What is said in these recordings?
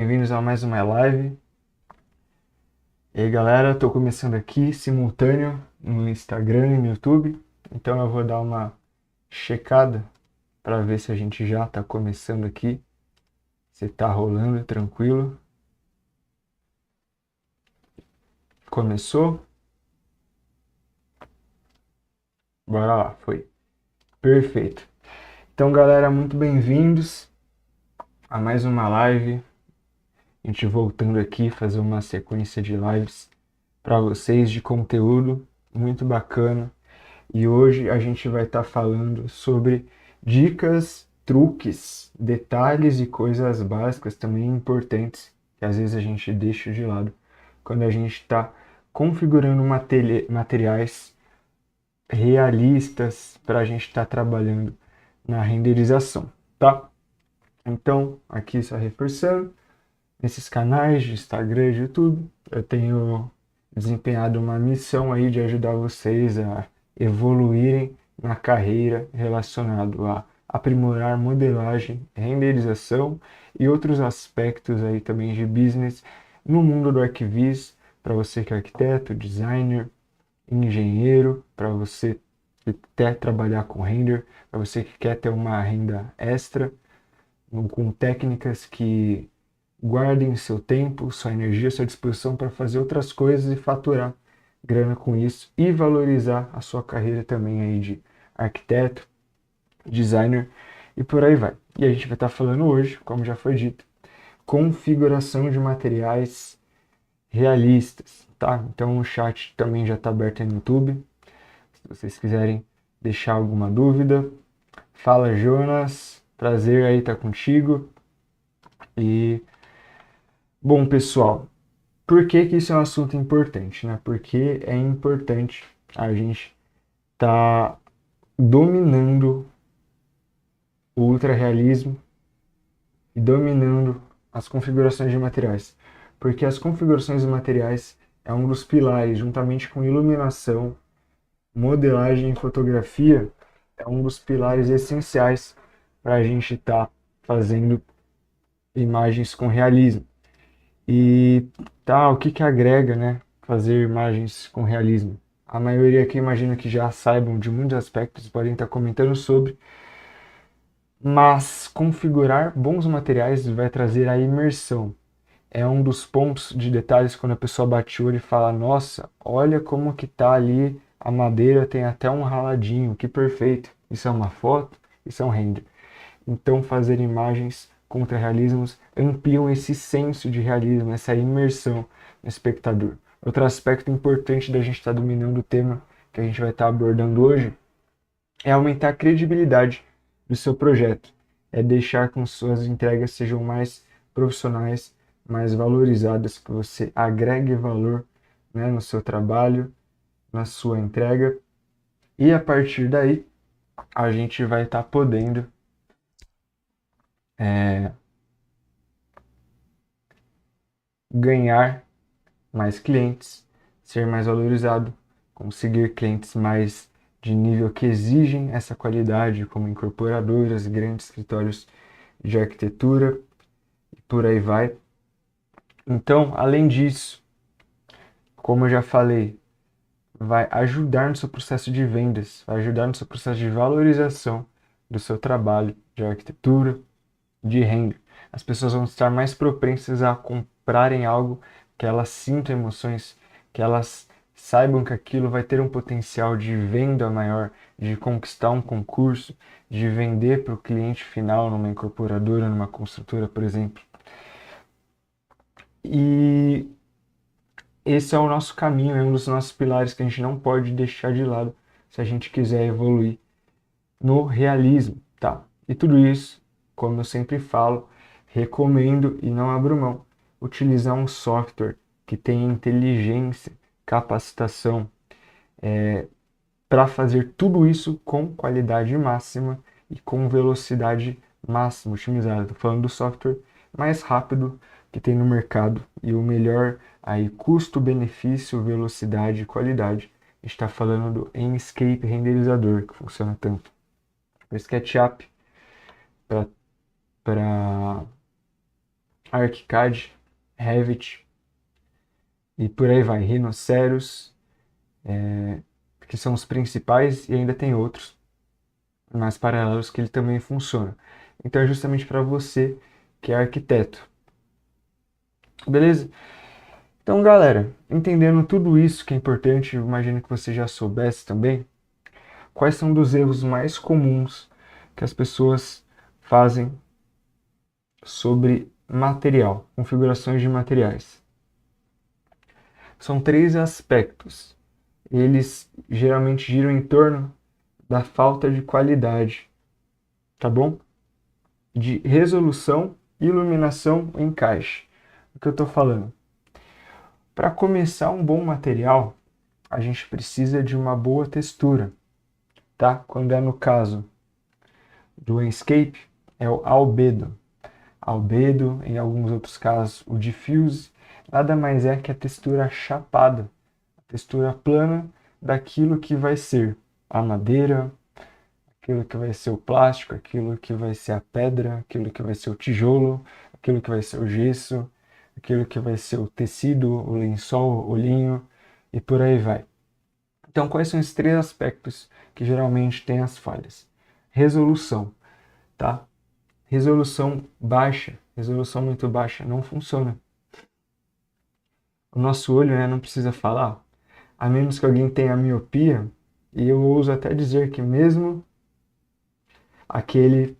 Bem-vindos a mais uma live. E aí, galera, estou começando aqui simultâneo no Instagram e no YouTube. Então eu vou dar uma checada para ver se a gente já está começando aqui, se está rolando tranquilo. Começou? Bora lá, foi. Perfeito. Então, galera, muito bem-vindos a mais uma live. A gente voltando aqui fazer uma sequência de lives para vocês de conteúdo muito bacana. E hoje a gente vai estar falando sobre dicas, truques, detalhes e coisas básicas também importantes que às vezes a gente deixa de lado quando a gente está configurando materiais realistas para a gente estar trabalhando na renderização, tá? Então, aqui só reforçando, nesses canais de Instagram e de YouTube, eu tenho desempenhado uma missão aí de ajudar vocês a evoluírem na carreira relacionado a aprimorar modelagem, renderização e outros aspectos aí também de business no mundo do arquivis, para você que é arquiteto, designer, engenheiro, para você que quer trabalhar com render, para você que quer ter uma renda extra, com técnicas que guardem seu tempo, sua energia, sua disposição para fazer outras coisas e faturar grana com isso e valorizar a sua carreira também aí de arquiteto, designer e por aí vai. E a gente vai estar falando hoje, como já foi dito, configuração de materiais realistas, tá? Então o chat também já está aberto aí no YouTube. Se vocês quiserem deixar alguma dúvida, fala Jonas, prazer aí estar contigo. E bom, pessoal, por que que isso é um assunto importante, né? Porque é importante a gente estar dominando o ultra-realismo e dominando as configurações de materiais. Porque as configurações de materiais é um dos pilares, juntamente com iluminação, modelagem e fotografia, é um dos pilares essenciais para a gente estar fazendo imagens com realismo. E tá, o que que agrega, né, fazer imagens com realismo? A maioria aqui imagino que já saibam de muitos aspectos, podem estar comentando sobre, mas configurar bons materiais vai trazer a imersão. É um dos pontos de detalhes quando a pessoa bate o olho e fala: nossa, olha como que tá ali a madeira, tem até um raladinho, que perfeito. Isso é uma foto, isso é um render. Então, fazer imagens contra realismos ampliam esse senso de realismo, essa imersão no espectador. Outro aspecto importante da gente estar dominando o tema que a gente vai estar abordando hoje é aumentar a credibilidade do seu projeto, é deixar com que suas entregas sejam mais profissionais, mais valorizadas, que você agregue valor, né, no seu trabalho, na sua entrega, e a partir daí a gente vai estar podendo é, ganhar mais clientes, ser mais valorizado, conseguir clientes mais de nível que exigem essa qualidade, como incorporadoras, grandes escritórios de arquitetura e por aí vai. Então, além disso, como eu já falei, vai ajudar no seu processo de vendas, vai ajudar no seu processo de valorização do seu trabalho de arquitetura, de renda. As pessoas vão estar mais propensas a comprarem algo que elas sintam emoções, que elas saibam que aquilo vai ter um potencial de venda maior, de conquistar um concurso, de vender para o cliente final numa incorporadora, numa construtora, por exemplo. E esse é o nosso caminho, é um dos nossos pilares que a gente não pode deixar de lado se a gente quiser evoluir no realismo, tá? E tudo isso, como eu sempre falo, recomendo e não abro mão, utilizar um software que tenha inteligência, capacitação, para fazer tudo isso com qualidade máxima e com velocidade máxima otimizada. Estou falando do software mais rápido que tem no mercado e o melhor aí custo-benefício, velocidade e qualidade. A gente está falando do Enscape Renderizador, que funciona tanto para SketchUp, para ArchiCAD, Revit e por aí vai, Rhinoceros, que são os principais e ainda tem outros mais paralelos que ele também funciona. Então é justamente para você que é arquiteto. Beleza? Então, galera, entendendo tudo isso que é importante, eu imagino que você já soubesse também, quais são dos erros mais comuns que as pessoas fazem sobre material, configurações de materiais. São três aspectos. Eles geralmente giram em torno da falta de qualidade, tá bom? De resolução, iluminação e encaixe. O que eu estou falando? Para começar um bom material, a gente precisa de uma boa textura, tá? Quando é no caso do landscape, é o albedo. Albedo, em alguns outros casos, o diffuse, nada mais é que a textura chapada, a textura plana daquilo que vai ser a madeira, aquilo que vai ser o plástico, aquilo que vai ser a pedra, aquilo que vai ser o tijolo, aquilo que vai ser o gesso, aquilo que vai ser o tecido, o lençol, o linho e por aí vai. Então, quais são os três aspectos que geralmente têm as falhas? Resolução, tá? Resolução baixa, resolução muito baixa não funciona. O nosso olho, né, não precisa falar, a menos que alguém tenha miopia, e eu ouso até dizer que mesmo aquele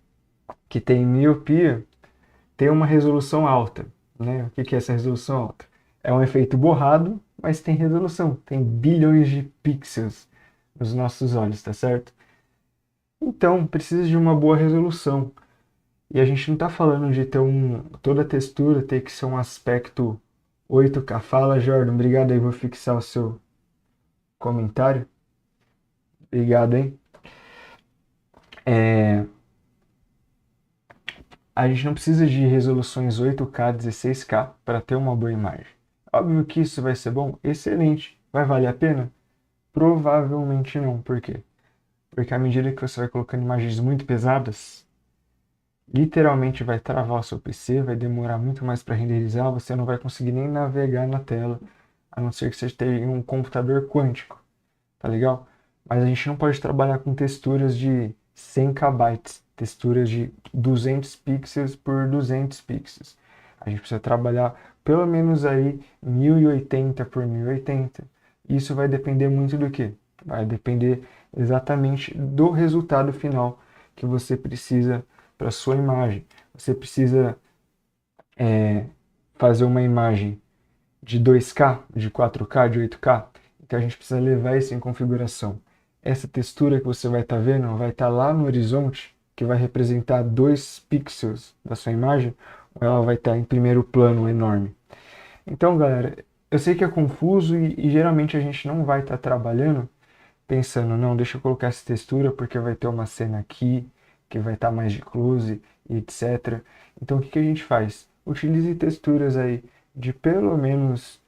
que tem miopia tem uma resolução alta, né? O que é essa resolução alta? É um efeito borrado, mas tem resolução, tem bilhões de pixels nos nossos olhos, tá certo? Então, precisa de uma boa resolução. E a gente não está falando de ter toda a textura ter que ser um aspecto 8K. Fala, Jordan. Obrigado aí, vou fixar o seu comentário. Obrigado, hein? A gente não precisa de resoluções 8K, 16K para ter uma boa imagem. Óbvio que isso vai ser bom? Excelente. Vai valer a pena? Provavelmente não. Por quê? Porque à medida que você vai colocando imagens muito pesadas, literalmente vai travar o seu PC, vai demorar muito mais para renderizar, você não vai conseguir nem navegar na tela, a não ser que você tenha um computador quântico, tá legal? Mas a gente não pode trabalhar com texturas de 100 KB, texturas de 200 pixels por 200 pixels. A gente precisa trabalhar pelo menos aí 1080 por 1080. Isso vai depender muito do quê? Vai depender exatamente do resultado final que você precisa para sua imagem. Você precisa fazer uma imagem de 2K, de 4K, de 8K. Então a gente precisa levar isso em configuração. Essa textura que você vai estar vendo vai estar lá no horizonte, que vai representar 2 pixels da sua imagem, ou ela vai estar em primeiro plano enorme. Então, galera, eu sei que é confuso e geralmente a gente não vai estar trabalhando pensando, não, deixa eu colocar essa textura porque vai ter uma cena aqui que vai estar mais de close e etc. Então o que a gente faz? Utilize texturas aí de pelo menos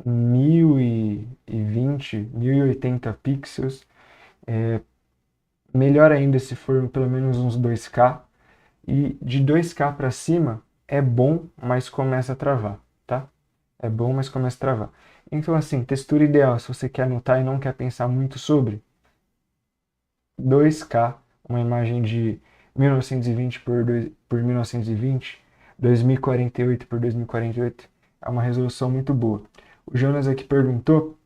1020, 1080 pixels. Melhor ainda se for pelo menos uns 2K. E de 2K para cima é bom, mas começa a travar, tá? É bom, mas começa a travar. Então, assim, textura ideal, se você quer anotar e não quer pensar muito sobre, 2K, uma imagem de 1920 por 1920, 2048 por 2048, é uma resolução muito boa. O Jonas aqui perguntou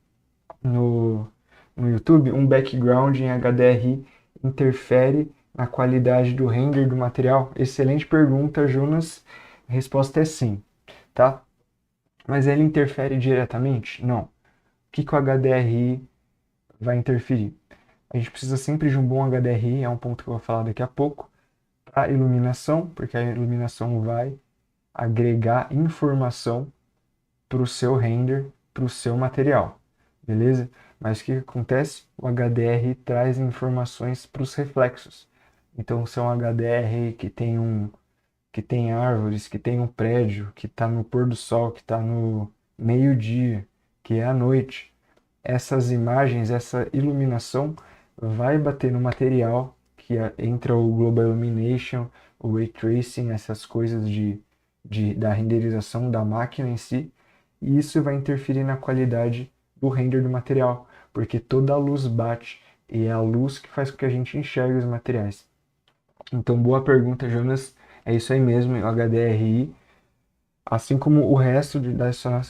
no, no YouTube, um background em HDRI interfere na qualidade do render do material? Excelente pergunta, Jonas. A resposta é sim, tá? Mas ele interfere diretamente? Não. O que o HDRI vai interferir? A gente precisa sempre de um bom HDRI, é um ponto que eu vou falar daqui a pouco, para iluminação, porque a iluminação vai agregar informação para o seu render, para o seu material, beleza? Mas o que acontece? O HDR traz informações para os reflexos. Então, se é um HDR que tem árvores, que tem um prédio, que está no pôr do sol, que está no meio-dia, que é à noite, essas imagens, essa iluminação vai bater no material que entra o Global Illumination, o Ray Tracing, essas coisas da renderização da máquina em si, e isso vai interferir na qualidade do render do material, porque toda a luz bate e é a luz que faz com que a gente enxergue os materiais. Então, boa pergunta, Jonas. É isso aí mesmo, o HDRI, assim como o resto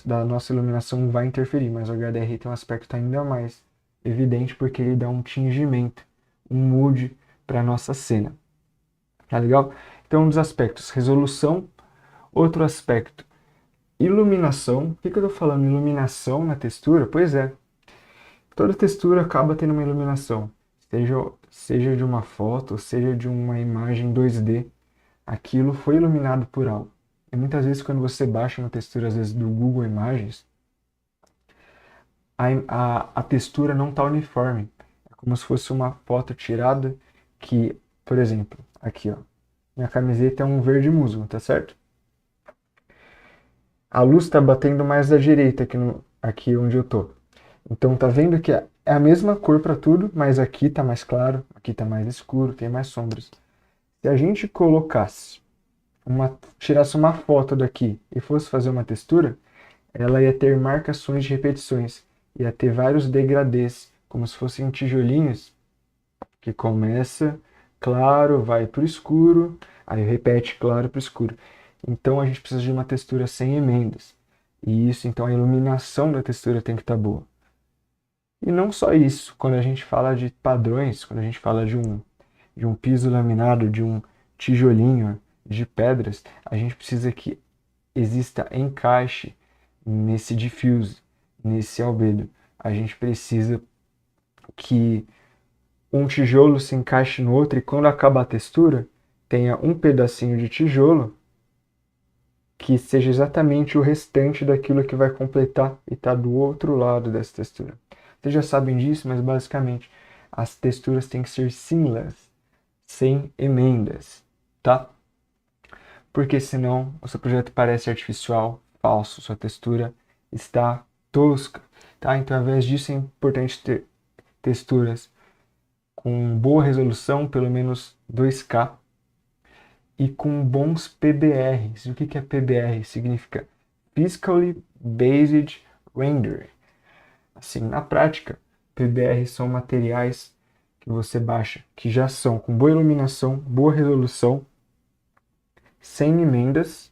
da nossa iluminação vai interferir, mas o HDRI tem um aspecto ainda mais evidente porque ele dá um tingimento, um mood para a nossa cena. Tá legal? Então, um dos aspectos, resolução. Outro aspecto, iluminação. Por que eu estou falando iluminação na textura? Pois é, toda textura acaba tendo uma iluminação, seja de uma foto, seja de uma imagem 2D. Aquilo foi iluminado por algo. E muitas vezes quando você baixa uma textura, às vezes do Google Imagens, a textura não está uniforme. É como se fosse uma foto tirada que, por exemplo, aqui ó, minha camiseta é um verde musgo, tá certo? A luz está batendo mais da direita aqui onde eu tô. Então tá vendo que é a mesma cor para tudo, mas aqui tá mais claro, aqui tá mais escuro, tem mais sombras. Se a gente tirasse uma foto daqui e fosse fazer uma textura, ela ia ter marcações de repetições, ia ter vários degradês, como se fossem tijolinhos, que começa claro, vai para o escuro, aí repete claro para o escuro. Então a gente precisa de uma textura sem emendas. E isso, então a iluminação da textura tem que estar boa. E não só isso, quando a gente fala de padrões, quando a gente fala de um piso laminado, de um tijolinho, de pedras, a gente precisa que exista encaixe nesse diffuse, nesse albedo. A gente precisa que um tijolo se encaixe no outro e quando acaba a textura, tenha um pedacinho de tijolo que seja exatamente o restante daquilo que vai completar e está do outro lado dessa textura. Vocês já sabem disso, mas basicamente as texturas têm que ser seamless, sem emendas, tá? Porque senão o seu projeto parece artificial, falso, sua textura está tosca, tá? Então, ao invés disso, é importante ter texturas com boa resolução, pelo menos 2K, e com bons PBRs. O que é PBR? Significa Physically Based Render. Assim, na prática, PBR são materiais que você baixa, que já são com boa iluminação, boa resolução, sem emendas,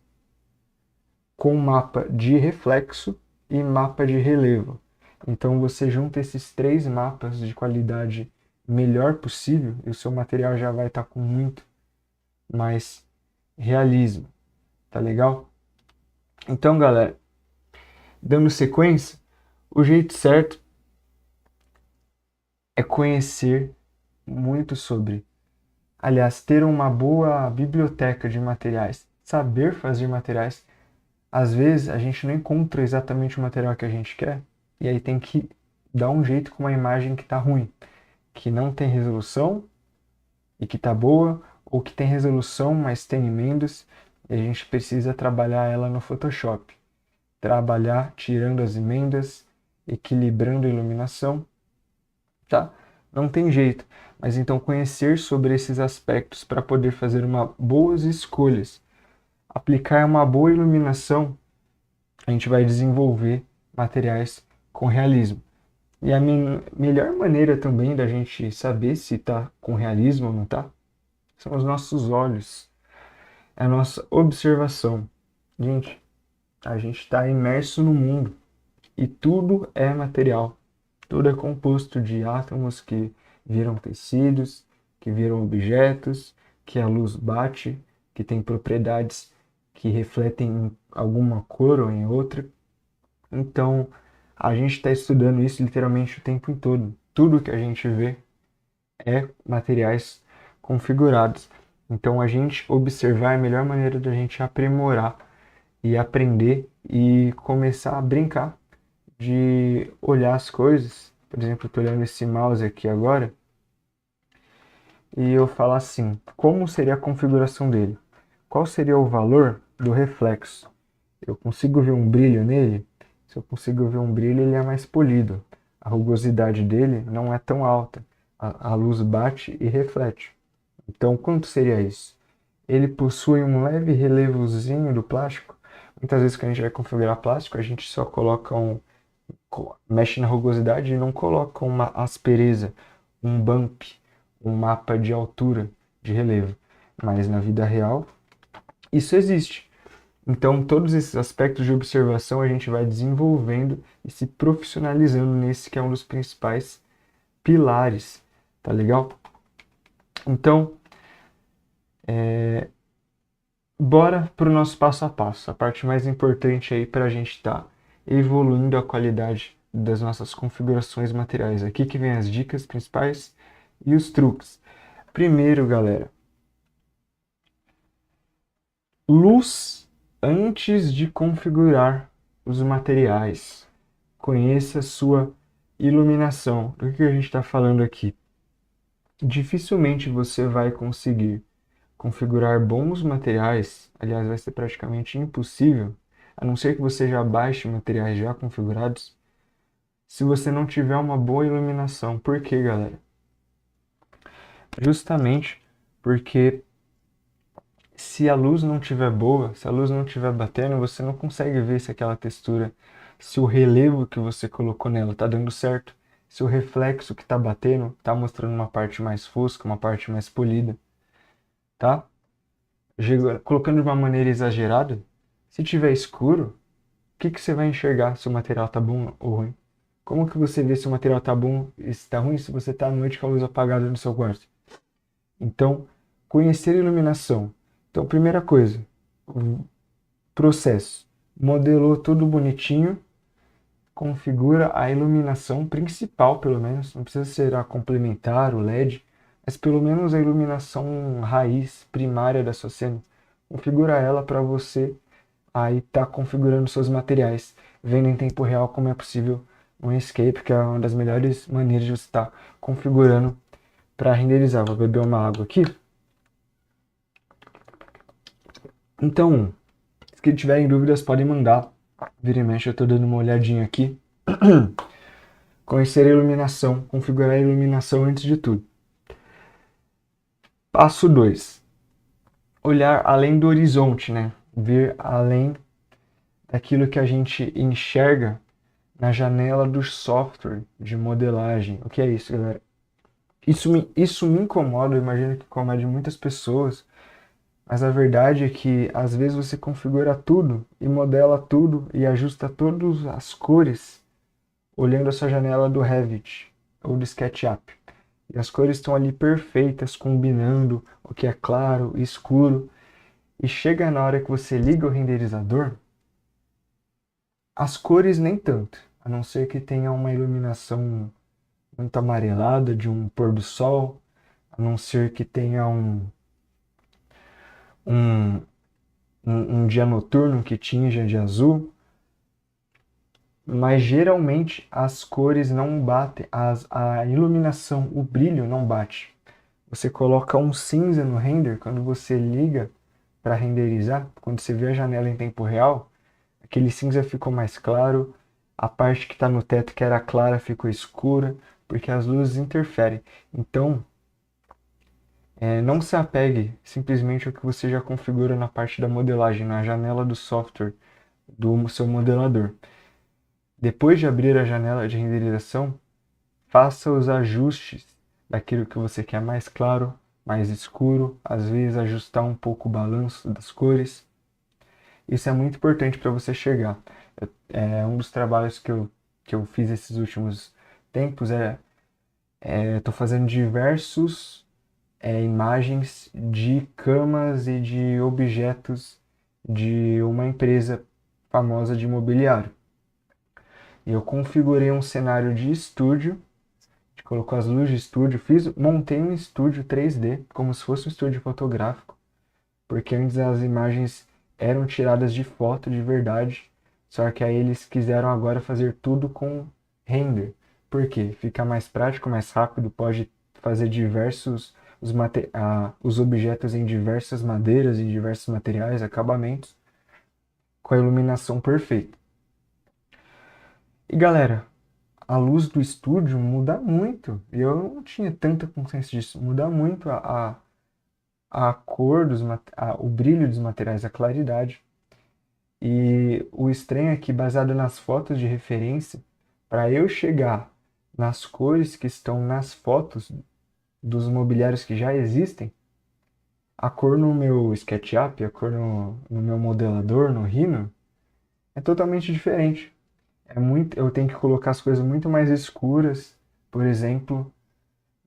com mapa de reflexo e mapa de relevo. Então você junta esses três mapas de qualidade melhor possível e o seu material já vai estar com muito mais realismo, tá legal? Então, galera, dando sequência, o jeito certo é conhecer muito sobre, aliás, ter uma boa biblioteca de materiais, saber fazer materiais. Às vezes a gente não encontra exatamente o material que a gente quer e aí tem que dar um jeito com uma imagem que está ruim, que não tem resolução e que está boa, ou que tem resolução, mas tem emendas, e a gente precisa trabalhar ela no Photoshop. Trabalhar tirando as emendas, equilibrando a iluminação, tá? Não tem jeito, mas então conhecer sobre esses aspectos para poder fazer boas escolhas, aplicar uma boa iluminação, a gente vai desenvolver materiais com realismo. E a melhor maneira também da gente saber se está com realismo ou não está, são os nossos olhos, é a nossa observação. Gente, a gente está imerso no mundo e tudo é material. Tudo é composto de átomos que viram tecidos, que viram objetos, que a luz bate, que tem propriedades que refletem em alguma cor ou em outra. Então, a gente está estudando isso literalmente o tempo todo. Tudo que a gente vê é materiais configurados. Então, a gente observar é a melhor maneira da gente aprimorar e aprender e começar a brincar de olhar as coisas. Por exemplo, eu estou olhando esse mouse aqui agora e eu falo assim, como seria a configuração dele? Qual seria o valor do reflexo? Eu consigo ver um brilho nele? Se eu consigo ver um brilho, ele é mais polido. A rugosidade dele não é tão alta. A luz bate e reflete. Então, quanto seria isso? ele possui um leve relevozinho do plástico. Muitas vezes que a gente vai configurar plástico, a gente só coloca mexe na rugosidade e não coloca uma aspereza, um bump, um mapa de altura, de relevo. Mas na vida real, isso existe. Então, todos esses aspectos de observação a gente vai desenvolvendo e se profissionalizando nesse que é um dos principais pilares, tá legal? Então, bora para o nosso passo a passo, a parte mais importante aí para a gente estar evoluindo a qualidade das nossas configurações materiais. Aqui que vem as dicas principais e os truques. Primeiro, galera, luz antes de configurar os materiais. Conheça sua iluminação. Do que a gente está falando aqui? Dificilmente você vai conseguir configurar bons materiais, aliás, vai ser praticamente impossível, a não ser que você já baixe materiais já configurados, se você não tiver uma boa iluminação. Por quê, galera? Justamente porque se a luz não estiver boa, se a luz não estiver batendo, você não consegue ver se aquela textura, se o relevo que você colocou nela está dando certo, se o reflexo que está batendo está mostrando uma parte mais fosca, uma parte mais polida, tá? Colocando de uma maneira exagerada, se tiver escuro, o que que você vai enxergar se o material tá bom ou ruim? Como que você vê se o material tá bom e se tá ruim se você tá à noite com a luz apagada no seu quarto? Então, conhecer iluminação. Então, primeira coisa, processo. Modelou tudo bonitinho, configura a iluminação principal, pelo menos. Não precisa ser a complementar, o LED, mas pelo menos a iluminação raiz, primária da sua cena. Configura ela para você aí tá configurando seus materiais, vendo em tempo real como é possível um escape, que é uma das melhores maneiras de você estar configurando para renderizar. Vou beber uma água aqui. Então, se tiverem dúvidas, podem mandar. Vira e mexe, eu estou dando uma olhadinha aqui. Conhecer a iluminação, configurar a iluminação antes de tudo. Passo 2. Olhar além do horizonte, né? Ver além daquilo que a gente enxerga na janela do software de modelagem. O que é isso, galera? Isso me incomoda, eu imagino que incomode muitas pessoas, mas a verdade é que às vezes você configura tudo e modela tudo e ajusta todas as cores olhando a sua janela do Revit ou do SketchUp. E as cores estão ali perfeitas, combinando o que é claro, escuro. E chega na hora que você liga o renderizador, as cores nem tanto, a não ser que tenha uma iluminação muito amarelada de um pôr do sol, a não ser que tenha um, um dia noturno que tinja de azul, mas geralmente as cores não batem, a iluminação, o brilho não bate. Você coloca um cinza no render, quando você liga para renderizar, quando você vê a janela em tempo real, aquele cinza ficou mais claro, a parte que está no teto que era clara ficou escura, porque as luzes interferem. Então, não se apegue simplesmente ao que você já configura na parte da modelagem, na janela do software do seu modelador. Depois de abrir a janela de renderização, faça os ajustes daquilo que você quer mais claro, mais escuro, às vezes ajustar um pouco o balanço das cores. Isso é muito importante para você chegar. É um dos trabalhos que eu fiz esses últimos tempos, estou fazendo diversos imagens de camas e de objetos de uma empresa famosa de imobiliário. E eu configurei um cenário de estúdio, colocou as luzes de estúdio, montei um estúdio 3D, como se fosse um estúdio fotográfico, porque antes as imagens eram tiradas de foto de verdade, só que aí eles quiseram agora fazer tudo com render. Por quê? Fica mais prático, mais rápido, pode fazer os objetos em diversas madeiras, em diversos materiais, acabamentos, com a iluminação perfeita. E galera, a luz do estúdio muda muito. E eu não tinha tanta consciência disso. Muda muito a cor o brilho dos materiais, a claridade. E o estranho é que, baseado nas fotos de referência, para eu chegar nas cores que estão nas fotos dos mobiliários que já existem, a cor no meu SketchUp, a cor no meu modelador, no Rhino, é totalmente diferente. Eu tenho que colocar as coisas muito mais escuras, por exemplo,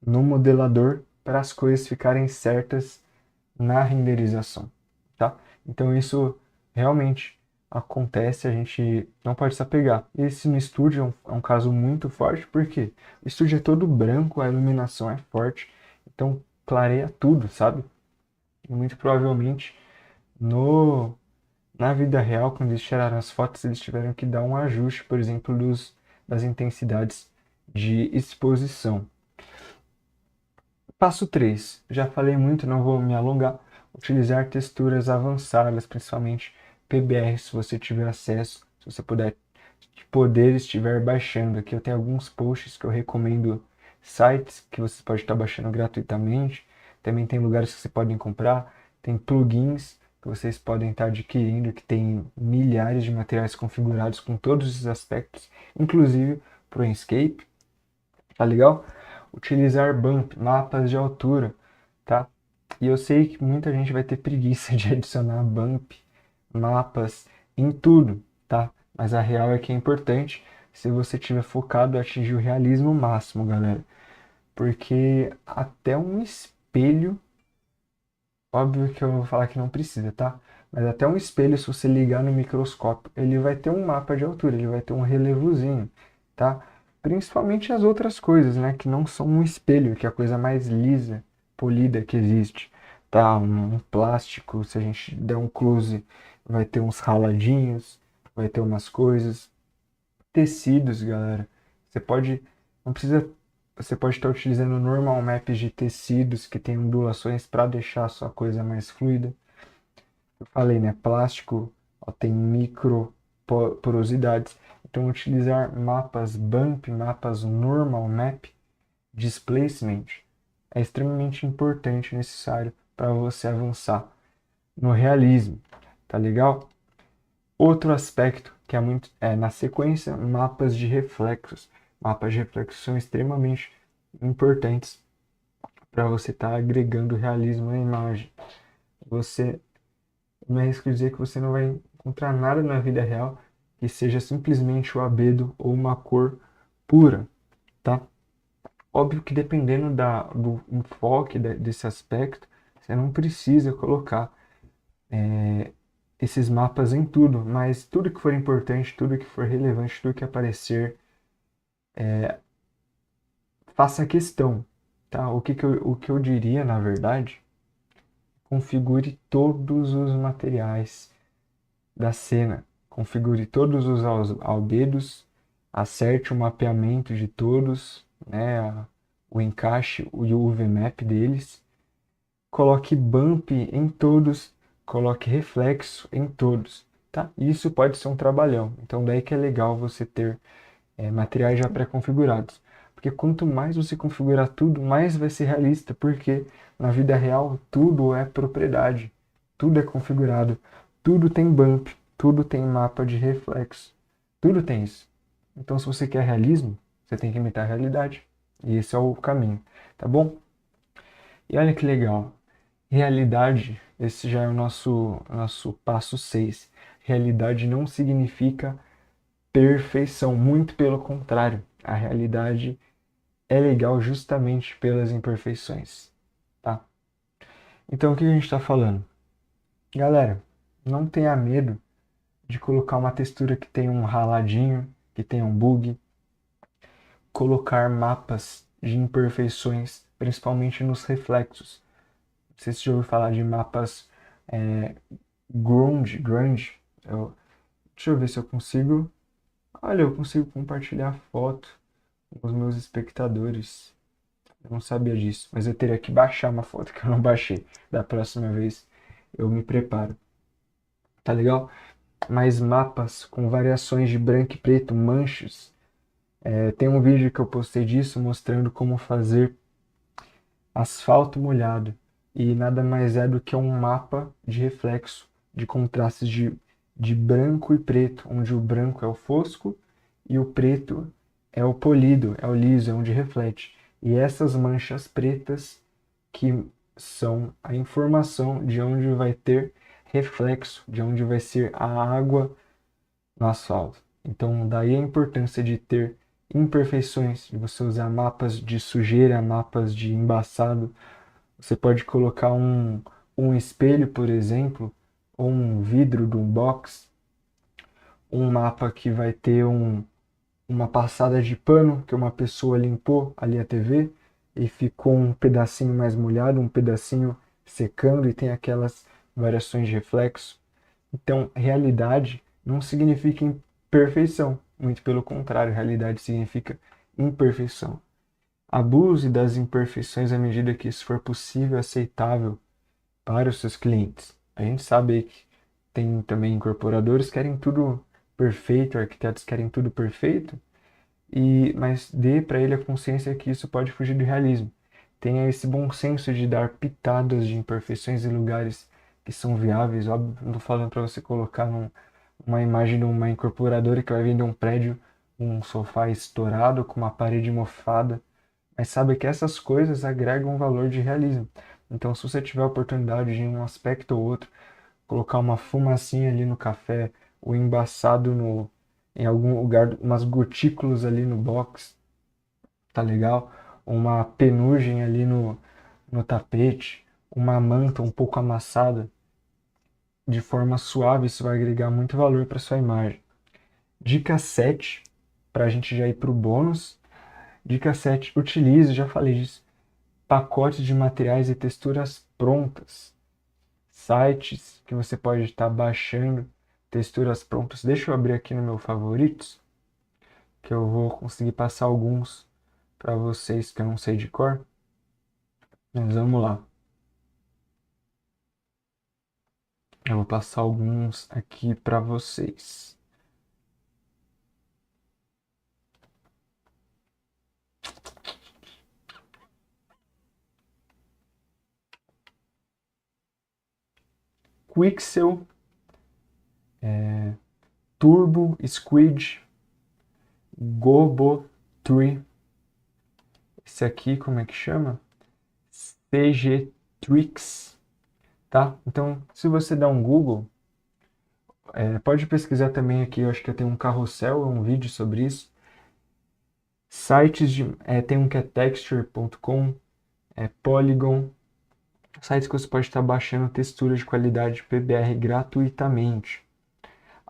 no modelador, para as cores ficarem certas na renderização, tá? Então isso realmente acontece, a gente não pode se apegar. Esse no estúdio é um caso muito forte, porque o estúdio é todo branco, a iluminação é forte, então clareia tudo, sabe? E muito provavelmente no na vida real, quando eles tiraram as fotos, eles tiveram que dar um ajuste, por exemplo, das intensidades de exposição. Passo 3. Já falei muito, não vou me alongar. Utilizar texturas avançadas, principalmente PBR, se você tiver acesso, se você poder estiver baixando. Aqui eu tenho alguns posts que eu recomendo, sites que você pode estar baixando gratuitamente. Também tem lugares que você podem comprar. Tem plugins que vocês podem estar adquirindo, que tem milhares de materiais configurados com todos os aspectos, inclusive para o Enscape. Tá legal? Utilizar bump, mapas de altura, tá? E eu sei que muita gente vai ter preguiça de adicionar bump, mapas em tudo, tá? Mas a real é que é importante se você tiver focado em atingir o realismo máximo, galera. Porque até um espelho, óbvio que eu vou falar que não precisa, tá? Mas até um espelho, se você ligar no microscópio, ele vai ter um mapa de altura, ele vai ter um relevozinho, tá? Principalmente as outras coisas, né? Que não são um espelho, que é a coisa mais lisa, polida que existe, tá? Um plástico, se a gente der um close, vai ter uns raladinhos, vai ter umas coisas. Tecidos, galera. Você pode, não precisa, você pode estar utilizando normal maps de tecidos que tem ondulações para deixar a sua coisa mais fluida. Eu falei, né? Plástico, ó, tem micro porosidades. Então, utilizar mapas bump, mapas normal map, displacement, é extremamente importante e necessário para você avançar no realismo. Tá legal? Outro aspecto que é muito na sequência, mapas de reflexos. Mapas de reflexos são extremamente importantes para você estar agregando realismo na imagem. Você me arrisco dizer que você não vai encontrar nada na vida real que seja simplesmente o albedo ou uma cor pura, tá? Óbvio que dependendo do enfoque desse aspecto, você não precisa colocar esses mapas em tudo, mas tudo que for importante, tudo que for relevante, tudo que aparecer, faça questão, tá? O que eu diria, na verdade, configure todos os materiais da cena, configure todos os albedos, acerte o mapeamento de todos, né? O encaixe e o UV-map deles, coloque bump em todos, coloque reflexo em todos, tá? Isso pode ser um trabalhão, então daí que é legal você ter materiais já pré-configurados. Porque quanto mais você configurar tudo, mais vai ser realista, porque na vida real tudo é propriedade, tudo é configurado, tudo tem bump, tudo tem mapa de reflexo, tudo tem isso. Então, se você quer realismo, você tem que imitar a realidade. E esse é o caminho, tá bom? E olha que legal. Realidade, esse já é o nosso passo 6. Realidade não significa perfeição, muito pelo contrário. A realidade é legal justamente pelas imperfeições, tá? Então, o que a gente está falando? Galera, não tenha medo de colocar uma textura que tenha um raladinho, que tenha um bug, colocar mapas de imperfeições, principalmente nos reflexos. Não sei se você já ouviu falar de mapas é, grunge. Deixa eu ver se eu consigo. Olha, eu consigo compartilhar a foto com os meus espectadores. Eu não sabia disso, mas eu teria que baixar uma foto que eu não baixei. Da próxima vez eu me preparo. Tá legal? Mais mapas com variações de branco e preto, manchas. Tem um vídeo que eu postei disso mostrando como fazer asfalto molhado. e nada mais é do que um mapa de reflexo, de contrastes de branco e preto, onde o branco é o fosco e o preto é o polido, é o liso, é onde reflete. E essas manchas pretas que são a informação de onde vai ter reflexo, de onde vai ser a água no asfalto. Então, daí a importância de ter imperfeições, de você usar mapas de sujeira, mapas de embaçado. Você pode colocar um espelho, por exemplo, ou um vidro de um box, um mapa que vai ter uma passada de pano que uma pessoa limpou ali a TV e ficou um pedacinho mais molhado, um pedacinho secando e tem aquelas variações de reflexo. Então, realidade não significa perfeição, muito pelo contrário, realidade significa imperfeição. Abuse das imperfeições à medida que isso for possível e aceitável para os seus clientes. A gente sabe que tem também incorporadores que querem tudo perfeito, arquitetos querem tudo perfeito, mas dê para ele a consciência que isso pode fugir do realismo. Tenha esse bom senso de dar pitadas de imperfeições em lugares que são viáveis. Óbvio, não estou falando para você colocar uma imagem de uma incorporadora que vai vender um prédio, um sofá estourado com uma parede mofada, mas sabe que essas coisas agregam um valor de realismo. Então, se você tiver a oportunidade de um aspecto ou outro, colocar uma fumacinha ali no café, ou embaçado em algum lugar, umas gotículas ali no box, tá legal? Uma penugem ali no tapete, uma manta um pouco amassada, de forma suave, isso vai agregar muito valor para sua imagem. Dica 7, para a gente já ir para o bônus. Dica 7, utilize, já falei disso, pacotes de materiais e texturas prontas. Sites que você pode estar baixando texturas prontas. Deixa eu abrir aqui no meu favoritos, que eu vou conseguir passar alguns para vocês que eu não sei de cor. Mas vamos lá. Eu vou passar alguns aqui para vocês. Quixel, Turbo, Squid, Gobo Tree. Esse aqui, como é que chama? CG Tricks, tá? Então, se você der um Google, pode pesquisar também aqui, eu acho que eu tenho um carrossel, um vídeo sobre isso. Sites tem um que é texture.com, Polygon, sites que você pode estar baixando texturas de qualidade PBR gratuitamente.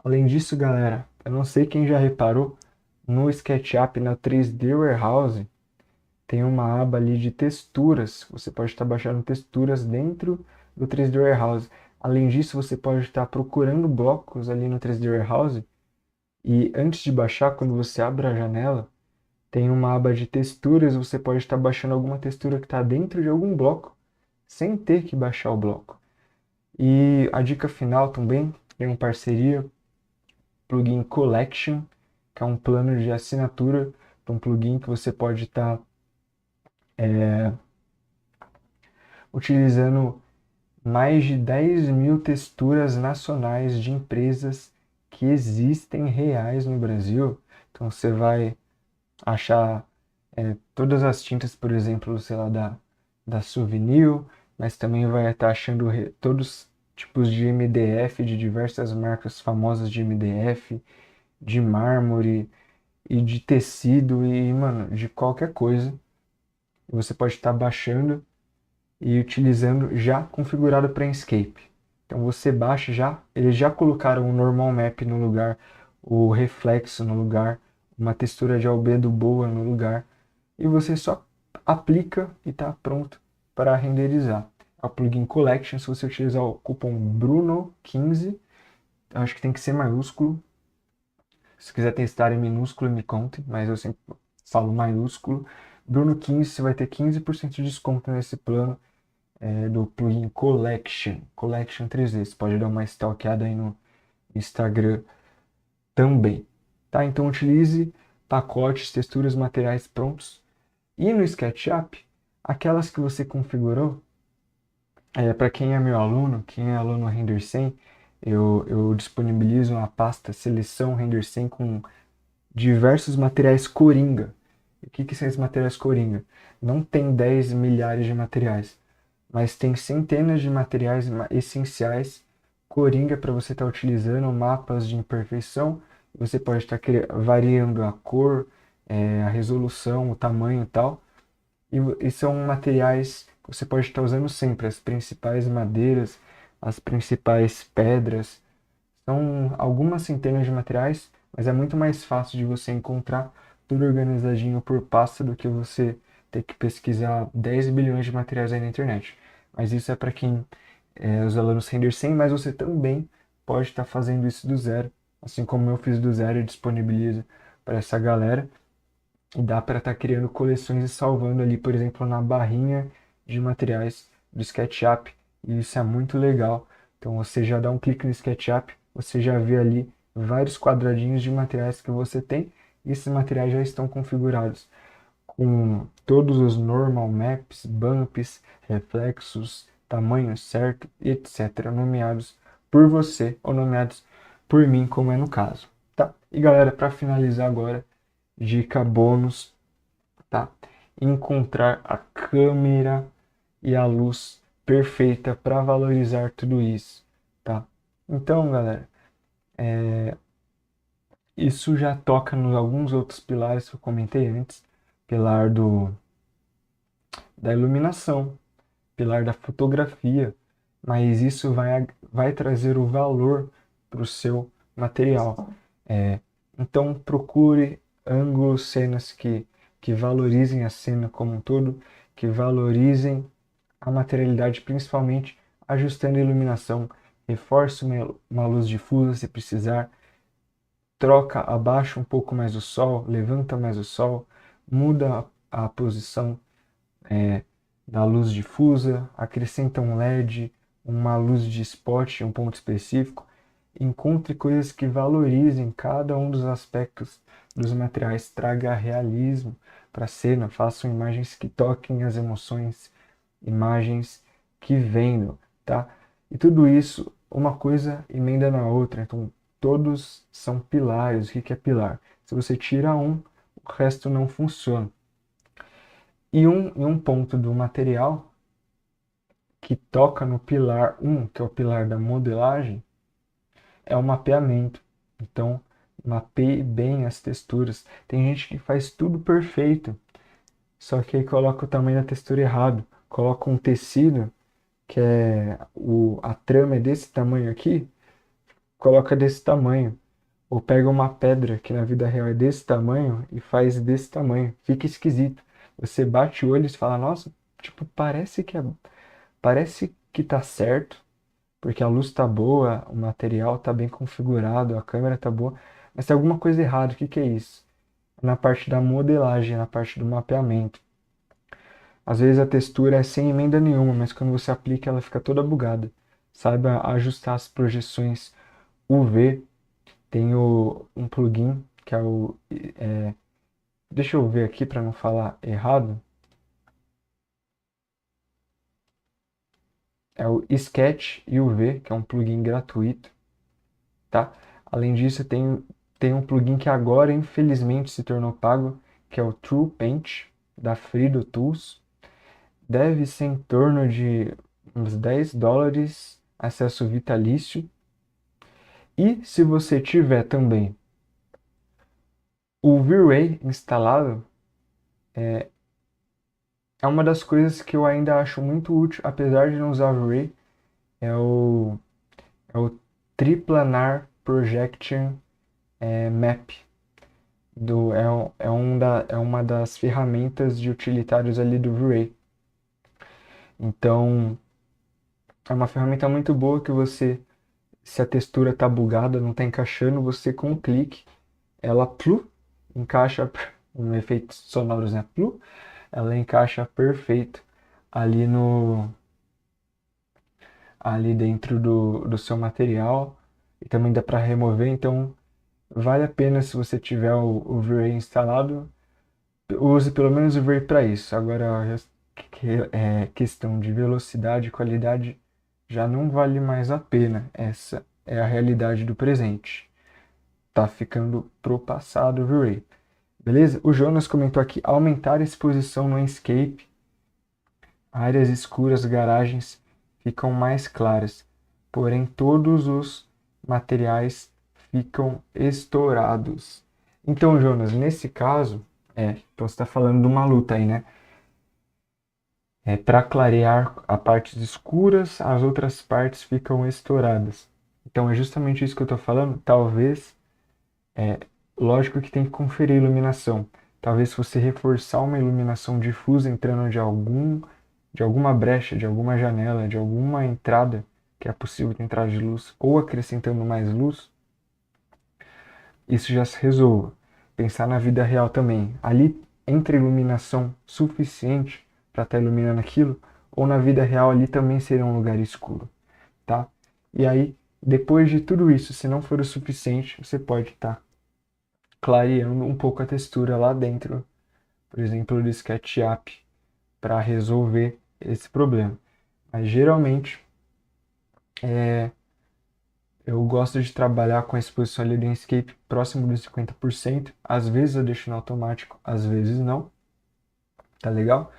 Além disso, galera, eu não sei quem já reparou, no SketchUp, na 3D Warehouse, tem uma aba ali de texturas. Você pode estar baixando texturas dentro do 3D Warehouse. Além disso, você pode estar procurando blocos ali no 3D Warehouse e antes de baixar, quando você abre a janela, tem uma aba de texturas. Você pode estar baixando alguma textura que está dentro de algum bloco sem ter que baixar o bloco. E a dica final também tem uma parceria, plugin Collection, que é um plano de assinatura, um plugin que você pode estar utilizando mais de 10 mil texturas nacionais de empresas que existem reais no Brasil. Então você vai achar todas as tintas, por exemplo, sei lá, da Souvenir, mas também vai estar achando todos os tipos de MDF de diversas marcas famosas de MDF, de mármore e de tecido e, mano, de qualquer coisa. Você pode estar baixando e utilizando já configurado para Inkscape. Então você baixa já, eles já colocaram o normal map no lugar, o reflexo no lugar, uma textura de albedo boa no lugar, e você só aplica e está pronto para renderizar. É o plugin Collection, se você utilizar o cupom BRUNO15, acho que tem que ser maiúsculo. Se quiser testar em minúsculo, me conte, mas eu sempre falo maiúsculo. Bruno15, você vai ter 15% de desconto nesse plano do plugin Collection 3D. Você pode dar uma stalkeada aí no Instagram também. Tá? Então utilize pacotes, texturas, materiais prontos. E no SketchUp, aquelas que você configurou, Para quem é meu aluno, quem é aluno Render 100, eu disponibilizo uma pasta seleção Render 100 com diversos materiais coringa. O que são esses materiais coringa? Não tem 10 milhares de materiais, mas tem centenas de materiais essenciais coringa para você estar utilizando, mapas de imperfeição. Você pode estar variando a cor, a resolução, o tamanho e tal. E são materiais que você pode estar usando sempre, as principais madeiras, as principais pedras. São algumas centenas de materiais, mas é muito mais fácil de você encontrar tudo organizadinho por pasta do que você ter que pesquisar 10 bilhões de materiais aí na internet. Mas isso é para quem os alunos Render 100, mas você também pode estar fazendo isso do zero, assim como eu fiz do zero e disponibilizo para essa galera. E dá para estar criando coleções e salvando ali, por exemplo, na barrinha de materiais do SketchUp. E isso é muito legal. Então você já dá um clique no SketchUp, você já vê ali vários quadradinhos de materiais que você tem. E esses materiais já estão configurados com todos os normal maps, bumps, reflexos, tamanho certo, etc. Nomeados por você ou nomeados por mim, como é no caso. Tá? E galera, para finalizar agora, dica bônus, tá? Encontrar a câmera e a luz perfeita para valorizar tudo isso, tá? Então, galera, isso já toca nos alguns outros pilares que eu comentei antes, pilar da iluminação, pilar da fotografia, mas isso vai trazer o valor para o seu material. Então procure ângulos, cenas que valorizem a cena como um todo, que valorizem a materialidade, principalmente ajustando a iluminação. Reforce uma luz difusa se precisar, troca, abaixa um pouco mais o sol, levanta mais o sol, muda a posição da luz difusa, acrescenta um LED, uma luz de spot, um ponto específico. Encontre coisas que valorizem cada um dos aspectos dos materiais, traga realismo para a cena, façam imagens que toquem as emoções, imagens que vendam, tá? E tudo isso, uma coisa emenda na outra, então todos são pilares. O que é pilar? Se você tira um, o resto não funciona. E um ponto do material que toca no pilar 1, que é o pilar da modelagem, é o mapeamento. Então, mapeie bem as texturas. Tem gente que faz tudo perfeito, só que aí coloca o tamanho da textura errado. Coloca um tecido que a trama é desse tamanho aqui, coloca desse tamanho. Ou pega uma pedra que na vida real é desse tamanho e faz desse tamanho. Fica esquisito. Você bate o olho e fala, nossa, tipo, parece que tá certo, porque a luz tá boa, o material tá bem configurado, a câmera tá boa, mas tem alguma coisa errada. O que é isso? Na parte da modelagem, na parte do mapeamento. Às vezes a textura é sem emenda nenhuma, mas quando você aplica ela fica toda bugada. Saiba ajustar as projeções UV. Tem um plugin que é deixa eu ver aqui para não falar errado. É o Sketch UV, que é um plugin gratuito, tá? Além disso, tem um plugin que agora, infelizmente, se tornou pago, que é o True Paint, da Frido Tools. Deve ser em torno de uns $10, acesso vitalício. E se você tiver também o V-Ray instalado, é uma das coisas que eu ainda acho muito útil, apesar de não usar o V-Ray, é o Triplanar Projection Map. É uma das ferramentas de utilitários ali do V-Ray. Então, é uma ferramenta muito boa que você, se a textura está bugada, não está encaixando, você com um clique, ela encaixa, um efeito sonoro, né? Ela encaixa perfeito ali ali dentro do seu material e também dá para remover, então vale a pena se você tiver o V-Ray instalado, use pelo menos o V-Ray para isso. Agora, questão de velocidade e qualidade já não vale mais a pena. Essa é a realidade do presente. Tá ficando pro passado, viu, Ray? Beleza? O Jonas comentou aqui, aumentar a exposição no Enscape. Áreas escuras, garagens ficam mais claras, porém todos os materiais ficam estourados. Então, Jonas, nesse caso, então você está falando de uma luta aí, né? Para clarear as partes escuras, as outras partes ficam estouradas. Então é justamente isso que eu estou falando. Talvez, lógico que tem que conferir a iluminação. Talvez se você reforçar uma iluminação difusa entrando de alguma brecha, de alguma janela, de alguma entrada que é possível ter entrada de luz, ou acrescentando mais luz, isso já se resolva. Pensar na vida real também. Ali entra iluminação suficiente para estar iluminando aquilo, ou na vida real ali também seria um lugar escuro, tá? E aí, depois de tudo isso, se não for o suficiente, você pode estar clareando um pouco a textura lá dentro, por exemplo, do SketchUp, para resolver esse problema. Mas geralmente, eu gosto de trabalhar com a exposição ali do Inkscape próximo dos 50%. Às vezes eu deixo no automático, às vezes não. Tá legal?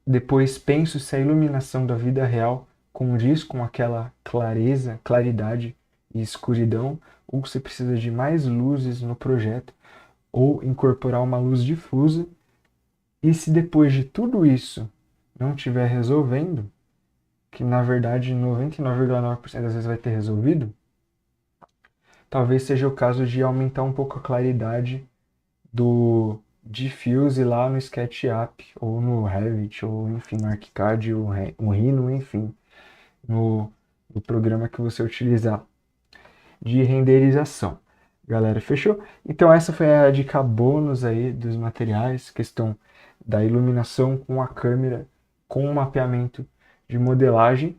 Depois penso se a iluminação da vida real condiz com aquela clareza, claridade e escuridão, ou você precisa de mais luzes no projeto, ou incorporar uma luz difusa. E se depois de tudo isso não estiver resolvendo, que na verdade 99,9% das vezes vai ter resolvido, talvez seja o caso de aumentar um pouco a claridade do diffuse lá no SketchUp, ou no Revit, ou enfim, no ArchiCAD, ou no Rhino, enfim, no programa que você utilizar de renderização. Galera, fechou? Então essa foi a dica bônus aí dos materiais, questão da iluminação com a câmera, com o mapeamento de modelagem.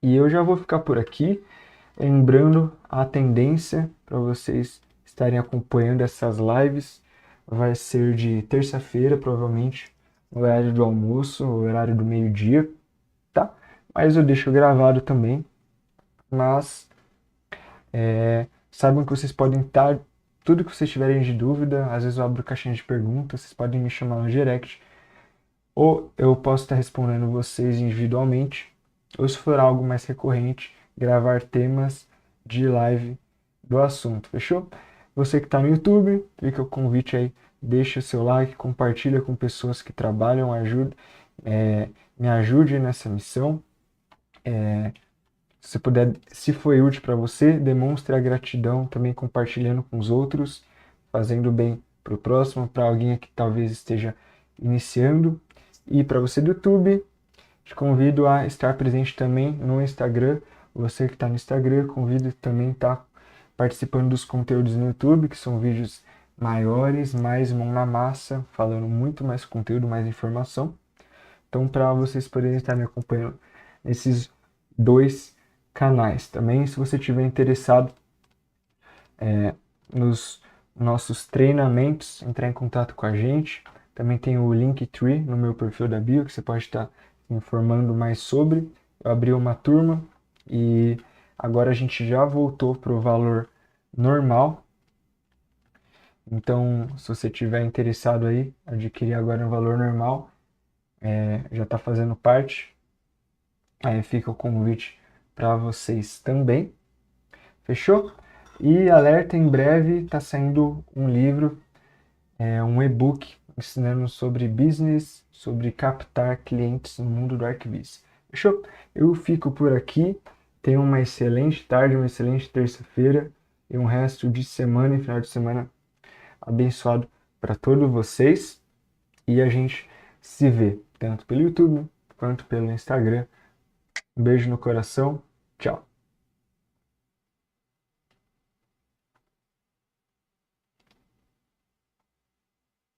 E eu já vou ficar por aqui, lembrando a tendência para vocês estarem acompanhando essas lives vai ser de terça-feira, provavelmente, no horário do almoço, no horário do meio-dia, tá? Mas eu deixo gravado também. Mas saibam que vocês podem estar, tudo que vocês tiverem de dúvida, às vezes eu abro caixinha de perguntas, vocês podem me chamar no direct, ou eu posso estar respondendo vocês individualmente, ou se for algo mais recorrente, gravar temas de live do assunto, fechou? Você que está no YouTube, fica o convite aí, deixa o seu like, compartilha com pessoas que trabalham, me ajude nessa missão. Se puder, se foi útil para você, demonstre a gratidão também compartilhando com os outros, fazendo bem para o próximo, para alguém que talvez esteja iniciando. E para você do YouTube, te convido a estar presente também no Instagram. Você que está no Instagram, convido também a estar participando dos conteúdos no YouTube, que são vídeos maiores, mais mão na massa, falando muito mais conteúdo, mais informação. Então, para vocês poderem estar me acompanhando nesses dois canais. Também, se você estiver interessado nos nossos treinamentos, entrar em contato com a gente. Também tem o Linktree no meu perfil da bio, que você pode estar se informando mais sobre. Eu abri uma turma e agora a gente já voltou para o valor normal. Então, se você estiver interessado aí, adquirir agora um valor normal, já está fazendo parte. Aí fica o convite para vocês também. Fechou? E alerta, em breve está saindo um livro, um e-book ensinando sobre business, sobre captar clientes no mundo do ArcBiz. Fechou? Eu fico por aqui. Tenha uma excelente tarde, uma excelente terça-feira e um resto de semana e final de semana abençoado para todos vocês. E a gente se vê tanto pelo YouTube quanto pelo Instagram. Um beijo no coração. Tchau.